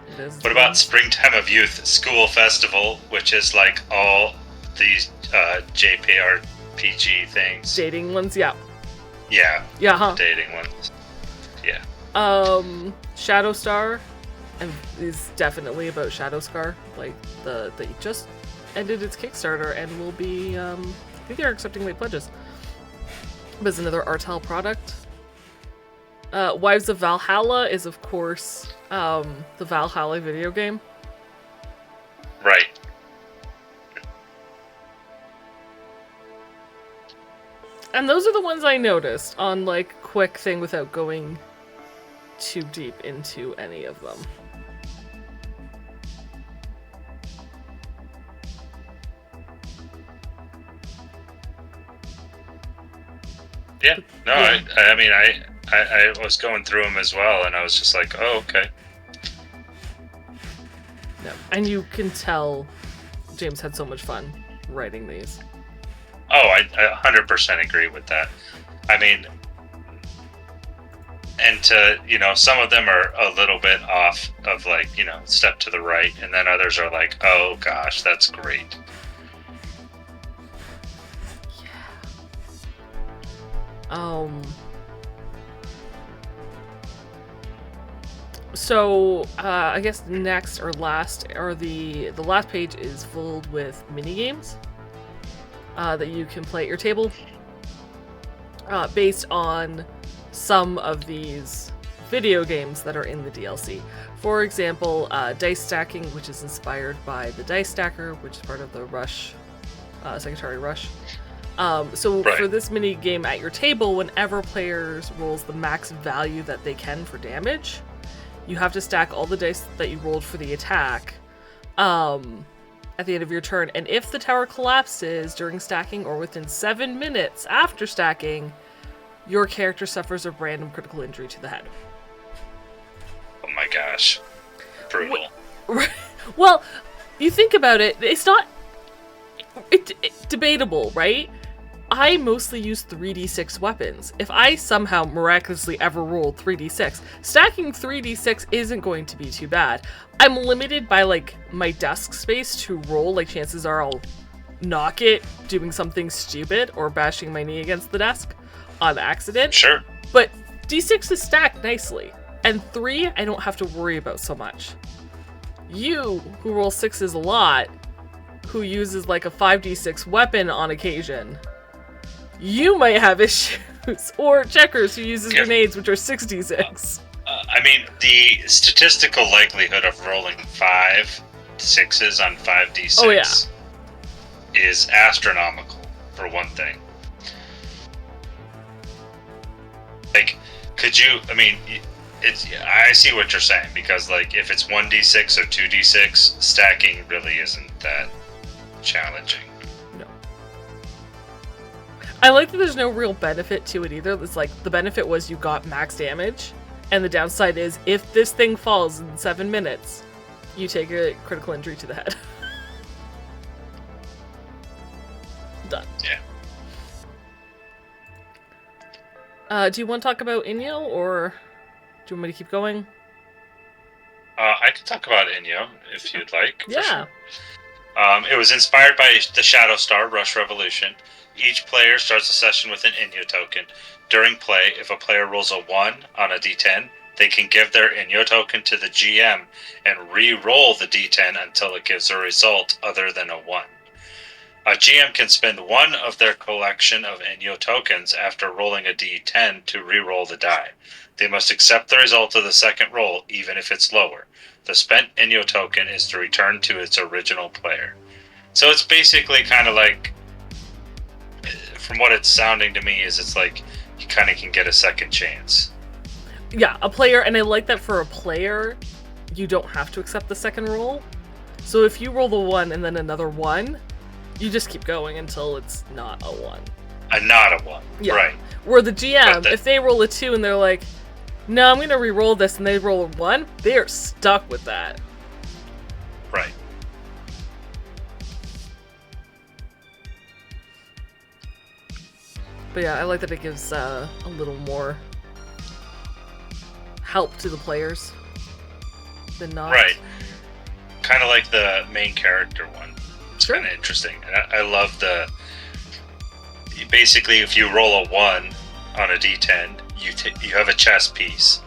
It is. What about Springtime of Youth School Festival, which is like all these JPRPG things? Dating ones? Yeah. Yeah. Yeah, huh? Dating ones. Yeah. Shadowstar, and is definitely about Shadowscar. Like they just ended its Kickstarter and will be I think they're accepting late pledges. But it's another Artel product. Wives of Valhalla is of course the Valhalla video game. Right. And those are the ones I noticed on like quick thing without going too deep into any of them. Yeah. No, Yeah. I mean, I was going through them as well, and I was just like, oh, okay. No. And you can tell James had so much fun writing these. Oh, I 100% agree with that. I mean, and some of them are a little bit off of like, step to the right, and then others are like, oh gosh, that's great. So I guess next or last, or the last page is filled with mini games that you can play at your table based on some of these video games that are in the DLC. For example, dice stacking, which is inspired by the Dice Stacker, which is part of the Rush, Segotari Rush. For this mini game at your table, whenever players rolls the max value that they can for damage, you have to stack all the dice that you rolled for the attack at the end of your turn. And if the tower collapses during stacking or within 7 minutes after stacking, your character suffers a random critical injury to the head. Oh my gosh. Brutal. Well, you think about it, it's not... It's debatable, right? I mostly use 3d6 weapons. If I somehow miraculously ever rolled 3d6, stacking 3d6 isn't going to be too bad. I'm limited by, like, my desk space to roll. Like, chances are I'll knock it doing something stupid or bashing my knee against the desk on accident. Sure. But d6 is stacked nicely. And 3, I don't have to worry about so much. You, who roll 6s a lot, who uses like a 5d6 weapon on occasion, you might have issues. Or Checkers, who uses grenades, which are 6d6. I mean, the statistical likelihood of rolling 5 6s on 5d6 is astronomical, for one thing. Like, could you, I mean, I see what you're saying, because, like, if it's 1d6 or 2d6, stacking really isn't that challenging. No. I like that there's no real benefit to it either. It's like, the benefit was you got max damage, and the downside is, if this thing falls in 7 minutes, you take a critical injury to the head. Done. Yeah. Do you want to talk about Inyo, or do you want me to keep going? I could talk about Inyo, if you'd like. Yeah. Sure. It was inspired by the Shadow Star Rush Revolution. Each player starts a session with an Inyo token. During play, if a player rolls a 1 on a d10, they can give their Inyo token to the GM and re-roll the d10 until it gives a result other than a 1. A GM can spend one of their collection of Inyo tokens after rolling a d10 to re-roll the die. They must accept the result of the second roll, even if it's lower. The spent Inyo token is to return to its original player. So it's basically kind of like, from what it's sounding to me, is it's like you kind of can get a second chance. Yeah, a player, and I like that for a player, you don't have to accept the second roll. So if you roll the 1 and then another 1, you just keep going until it's not a 1. Not a 1, yeah. Right. Where the GM, if they roll a 2 and they're like, no, I'm going to re-roll this, and they roll a 1, they are stuck with that. Right. But yeah, I like that it gives a little more help to the players than not. Right. Kind of like the main character one. It's Sure. kind of interesting. And I love the... Basically, if you roll a 1 on a d10, you have a chess piece.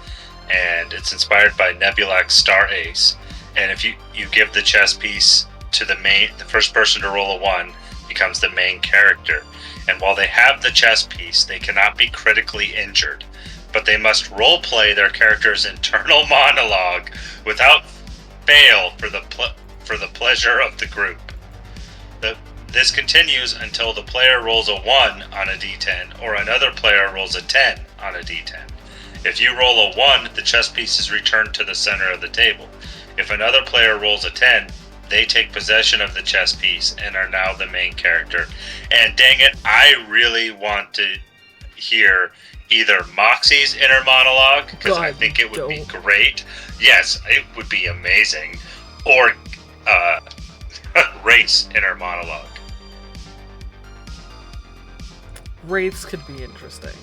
And it's inspired by Nebula's Star Ace. And if you give the chess piece to the first person to roll a 1 becomes the main character. And while they have the chess piece, they cannot be critically injured. But they must role-play their character's internal monologue without fail for the pleasure of the group. This continues until the player rolls a 1 on a d10 or another player rolls a 10 on a d10. If you roll a 1, the chess piece is returned to the center of the table. If another player rolls a 10, they take possession of the chess piece and are now the main character. And dang it, I really want to hear either Moxie's inner monologue, because I think it would be great. Yes, it would be amazing. Or Wraith's inner monologue. Wraiths could be interesting.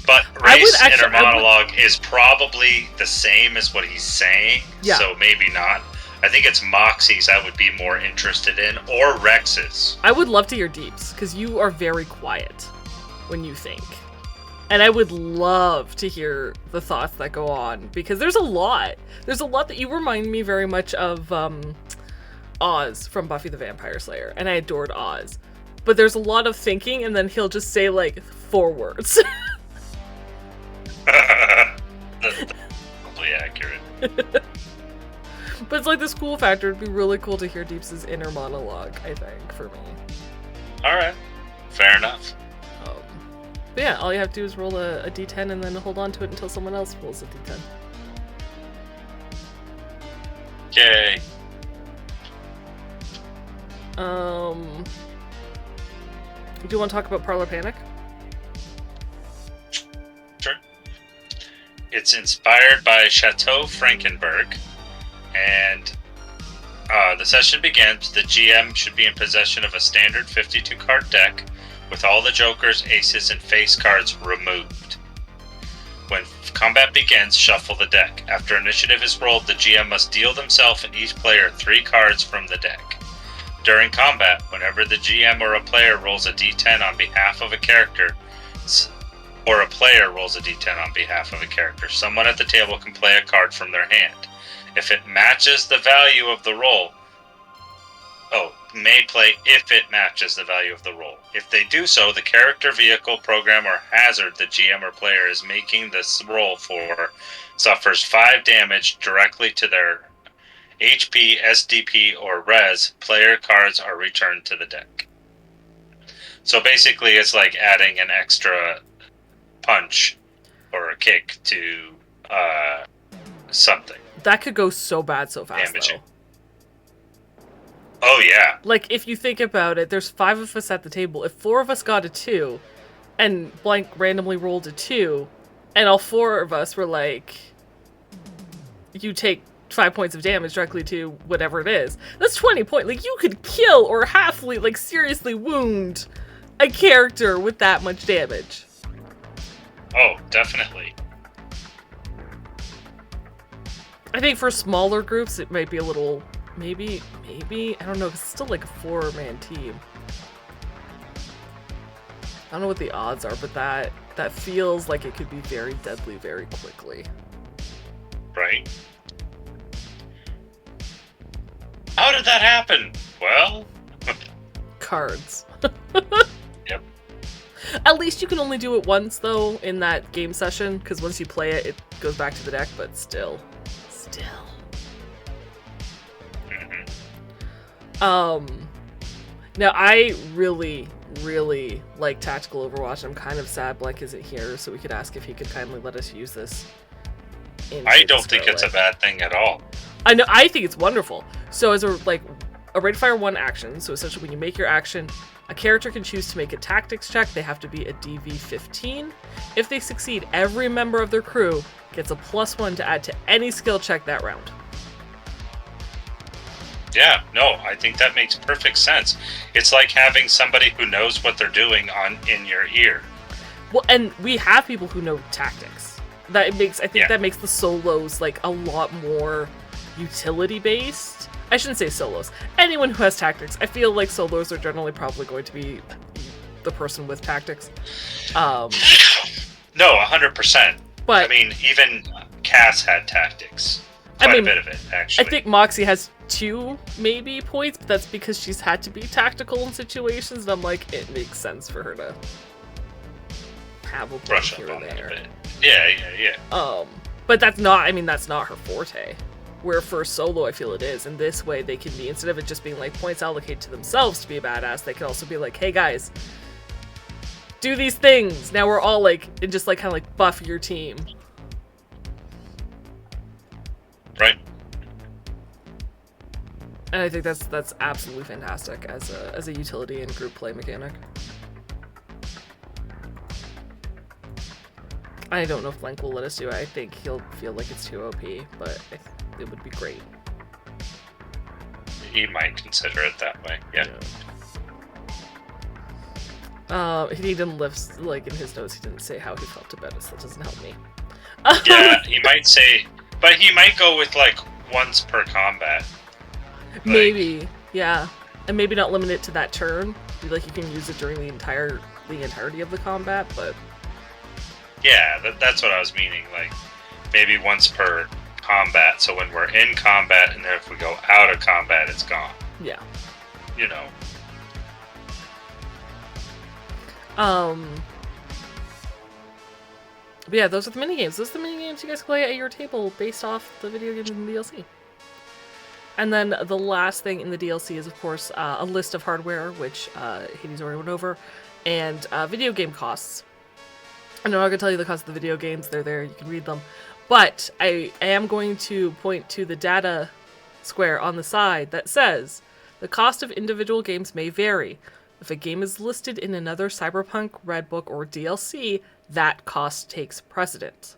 But Wraith's inner monologue is probably the same as what he's saying, so maybe not. I think it's Moxie's I would be more interested in, or Rex's. I would love to hear Deep's, because you are very quiet when you think. And I would love to hear the thoughts that go on, because there's a lot. There's a lot that you remind me very much of Oz from Buffy the Vampire Slayer, and I adored Oz. But there's a lot of thinking, and then he'll just say, like, 4 words. But it's like this cool factor. It'd be really cool to hear Deeps' inner monologue, I think, for me. Alright. Fair enough. But yeah, all you have to do is roll a d10 and then hold on to it until someone else rolls a d10. Yay. Do you want to talk about Parlor Panic? Sure. It's inspired by Chateau Frankenberg, and the session begins. The GM should be in possession of a standard 52-card deck with all the jokers, aces, and face cards removed. When combat begins, shuffle the deck. After initiative is rolled, the GM must deal themselves and each player 3 cards from the deck. During combat, whenever the GM or a player rolls a d10 on behalf of a character, or a player rolls a d10 on behalf of a character, someone at the table can play a card from their hand. If it matches the value of the roll, may play if it matches the value of the roll. If they do so, the character, vehicle, program, or hazard the GM or player is making this roll for suffers 5 damage directly to their HP, SDP, or Res. Player cards are returned to the deck. So basically it's like adding an extra punch or a kick to something. That could go so bad so fast, Damaging. though. Oh, yeah. Like, if you think about it, there's 5 of us at the table. If 4 of us got a 2, and Blank randomly rolled a 2, and all 4 of us were like, you take 5 points of damage directly to whatever it is, that's 20 points. Like, you could kill or halfly, like, seriously wound a character with that much damage. Oh, definitely. I think for smaller groups, it might be a little... Maybe, I don't know, 'cause it's still like a 4-man team. I don't know what the odds are, but that feels like it could be very deadly very quickly. Right? How did that happen? Well... Cards. Yep. At least you can only do it once, though, in that game session, because once you play it, it goes back to the deck, but still. Now I really like Tactical Overwatch. I'm kind of sad Blank isn't here, so we could ask if he could kindly let us use this. I don't think it's a bad thing at all. I know, I think it's wonderful. So as a Raid Fire 1 action, so essentially when you make your action, a character can choose to make a tactics check. They have to be a DV15. If they succeed, every member of their crew gets a +1 to add to any skill check that round. Yeah, no, I think that makes perfect sense. It's like having somebody who knows what they're doing in your ear. Well, and we have people who know tactics. I think that makes the solos like a lot more utility based. I shouldn't say solos. Anyone who has tactics, I feel like solos are generally probably going to be the person with tactics. No, 100%. But I mean, even Cass had tactics. Quite a bit of it, actually. I think Moxie has 2 maybe points, but that's because she's had to be tactical in situations, and I'm like, it makes sense for her to have a brush here up on and that there. a bit. Yeah. But that's not her forte. Where for solo, I feel it is. And this way, they can be, instead of it just being like points allocated to themselves to be a badass, they can also be like, hey guys, do these things. Now we're all like, and just like kind of like buff your team. Right. And I think that's absolutely fantastic as a utility and group play mechanic. I don't know if Blank will let us do it. I think he'll feel like it's too OP, but it would be great. He might consider it that way. Yeah. He didn't lift, like in his notes, he didn't say how he felt about it, so that doesn't help me. Yeah, he might say, but he might go with like once per combat. Maybe, yeah, and maybe not limit it to that turn. Like you can use it during the entirety of the combat, but yeah, that's what I was meaning. Like maybe once per combat. So when we're in combat, and then if we go out of combat, it's gone. Yeah. You know. But yeah, those are the minigames. Those are the minigames you guys play at your table based off the video games in the DLC. And then the last thing in the DLC is, of course, a list of hardware, which Hades already went over, and video game costs. I'm not going to tell you the cost of the video games. They're there. You can read them. But I am going to point to the data square on the side that says the cost of individual games may vary. If a game is listed in another Cyberpunk RED book or DLC, that cost takes precedence.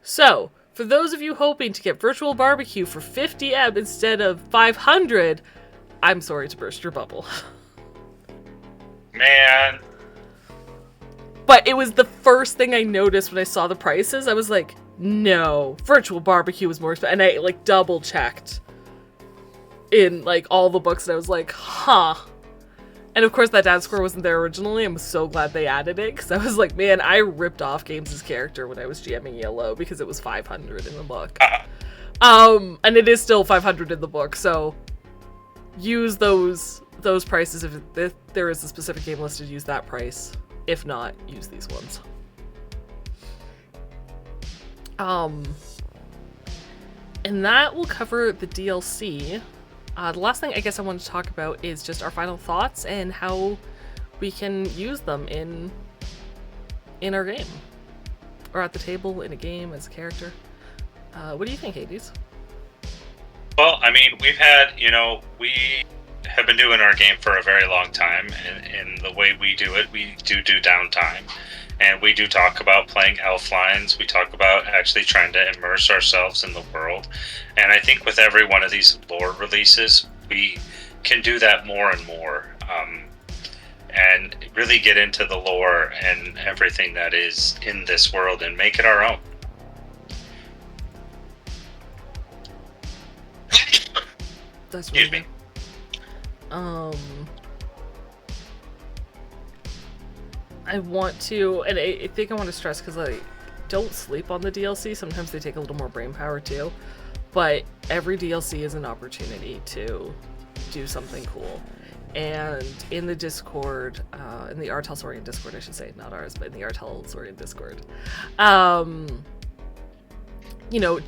So, for those of you hoping to get Virtual Barbecue for 50 M instead of 500, I'm sorry to burst your bubble. Man. But it was the first thing I noticed when I saw the prices. I was like, no, Virtual Barbecue was more expensive. And I like double checked in like all the books and I was like, huh. And of course that data score wasn't there originally. I'm so glad they added it because I was like, man, I ripped off Games' character when I was GMing Yellow because it was 500 in the book. And it is still 500 in the book, so use those prices if there is a specific game listed, use that price. If not, use these ones. And that will cover the DLC. The last thing I guess I want to talk about is just our final thoughts and how we can use them in our game. Or at the table, in a game, as a character. What do you think, Hades? Well, I mean, we have been doing our game for a very long time, and the way we do it, we do downtime. And we do talk about playing elf lines. We talk about actually trying to immerse ourselves in the world. And I think with every one of these lore releases, we can do that more and more. And really get into the lore and everything that is in this world and make it our own. That's really Excuse me. I want to, and I think I want to stress because I don't sleep on the DLC. Sometimes they take a little more brain power too, but every DLC is an opportunity to do something cool. And in the Discord, in the Talsorian Discord, I should say, not ours, but in the Talsorian Discord,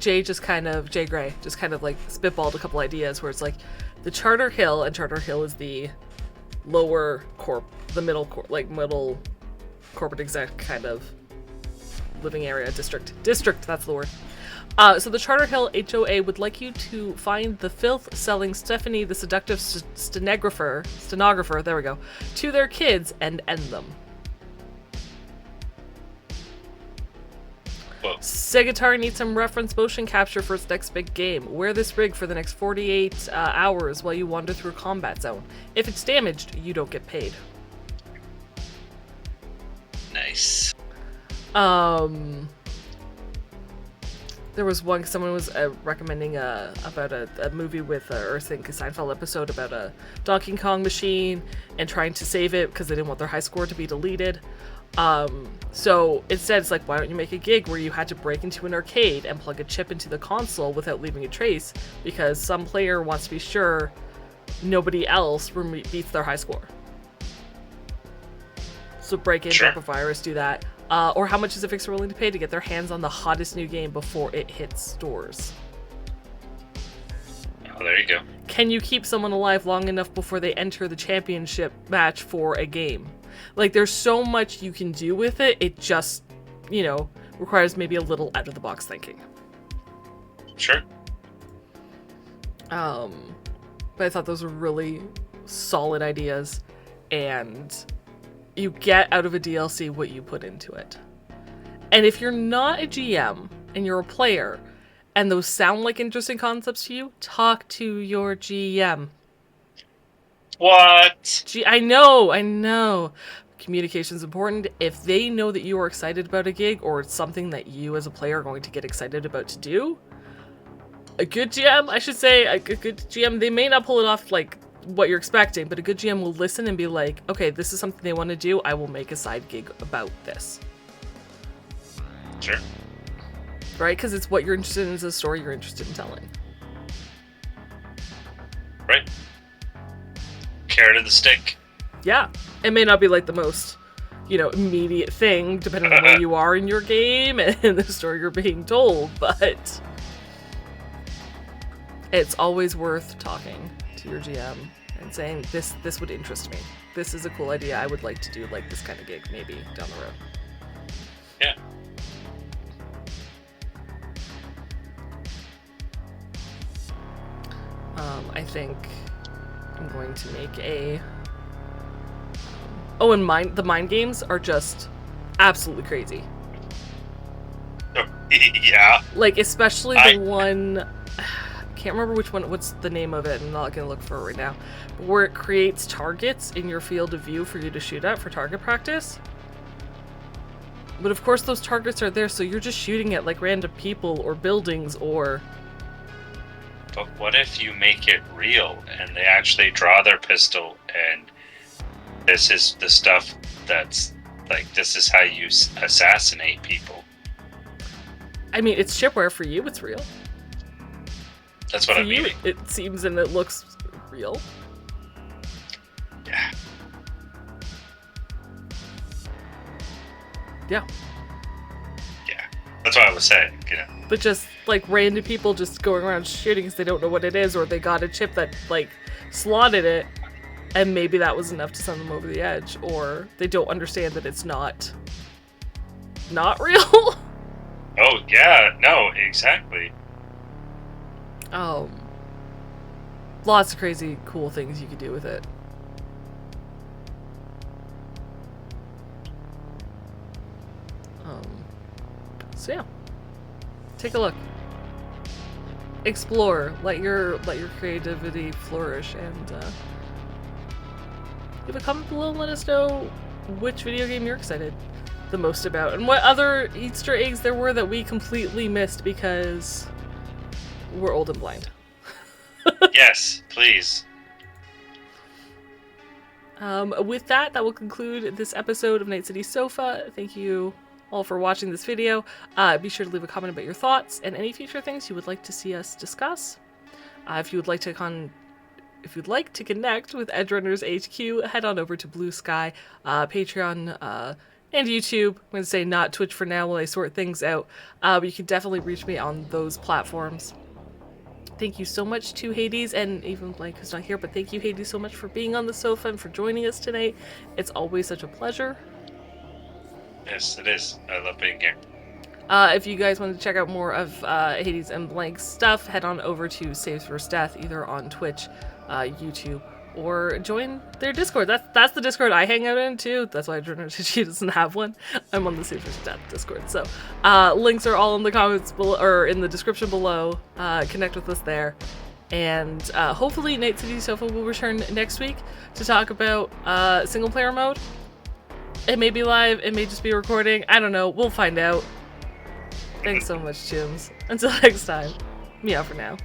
Jay Gray just kind of like spitballed a couple ideas where it's like the Charter Hill, and Charter Hill is the lower middle corporate exec kind of living area, district, that's the word. So the Charter Hill HOA would like you to find the filth-selling Stephanie the seductive stenographer, there we go, to their kids and end them. Whoa. Segotari needs some reference motion capture for its next big game. Wear this rig for the next 48 hours while you wander through a combat zone. If it's damaged, you don't get paid. Nice. There was someone was recommending about a movie with, or I think a Seinfeld episode about a Donkey Kong machine and trying to save it because they didn't want their high score to be deleted. So instead it's like, why don't you make a gig where you had to break into an arcade and plug a chip into the console without leaving a trace because some player wants to be sure nobody else beats their high score. So break in, drop a virus, do that. Or how much is a fixer willing to pay to get their hands on the hottest new game before it hits stores? Oh, there you go. Can you keep someone alive long enough before they enter the championship match for a game? Like, there's so much you can do with it. It just, requires maybe a little out-of-the-box thinking. Sure. But I thought those were really solid ideas, and you get out of a DLC what you put into it. And if you're not a GM and you're a player and those sound like interesting concepts to you, talk to your GM. What? I know. Communication's important. If they know that you are excited about a gig or it's something that you as a player are going to get excited about to do, a good GM, they may not pull it off like what you're expecting, but a good GM will listen and be like, okay, this is something they want to do. I will make a side gig about this. Sure. Right? Because it's what you're interested in, is a story you're interested in telling. Right. Carrot and the stick. Yeah. It may not be like the most immediate thing, depending on where you are in your game and the story you're being told, but it's always worth talking to your GM and saying, this would interest me. This is a cool idea. I would like to do like this kind of gig maybe down the road. Yeah. I think I'm going to make a... Oh, and the mind games are just absolutely crazy. Yeah. Like, especially the one... I can't remember which one, what's the name of it, I'm not going to look for it right now. But where it creates targets in your field of view for you to shoot at for target practice. But of course those targets are there, so you're just shooting at like random people or buildings or... But what if you make it real and they actually draw their pistol and this is the stuff that's like, this is how you assassinate people? I mean, it's shipware. For you, it's real. That's what For I'm you, meaning. it seems and it looks real. Yeah. Yeah. Yeah. That's what I was saying, But just like random people just going around shooting because they don't know what it is, or they got a chip that like slotted it and maybe that was enough to send them over the edge, or they don't understand that it's not real. Oh, yeah. No, exactly. Lots of crazy cool things you could do with it. So yeah, take a look, explore, let your creativity flourish, and leave a comment below and let us know which video game you're excited the most about and what other Easter eggs there were that we completely missed because we're old and blind. Yes, please. With that will conclude this episode of Night City Sofa. Thank you all for watching this video. Be sure to leave a comment about your thoughts and any future things you would like to see us discuss. If you would like to connect with Edgerunners HQ, head on over to Blue Sky, Patreon, and YouTube. I'm going to say not Twitch for now while I sort things out, but you can definitely reach me on those platforms. Thank you so much to Hades, and even Blake who's not here, but thank you, Hades, so much for being on the sofa and for joining us tonight. It's always such a pleasure. Yes, it is. I love being here. If you guys want to check out more of Hades and Blank's stuff, head on over to Saves First Death, either on Twitch, YouTube, or join their Discord. That's the Discord I hang out in too. That's why she doesn't have one. I'm on the Saves First Death Discord. So links are all in the comments below, or in the description below. Connect with us there. And hopefully Night City Sofa will return next week to talk about single player mode. It may be live, it may just be recording. I don't know. We'll find out. Thanks so much, Chims. Until next time, meow for now.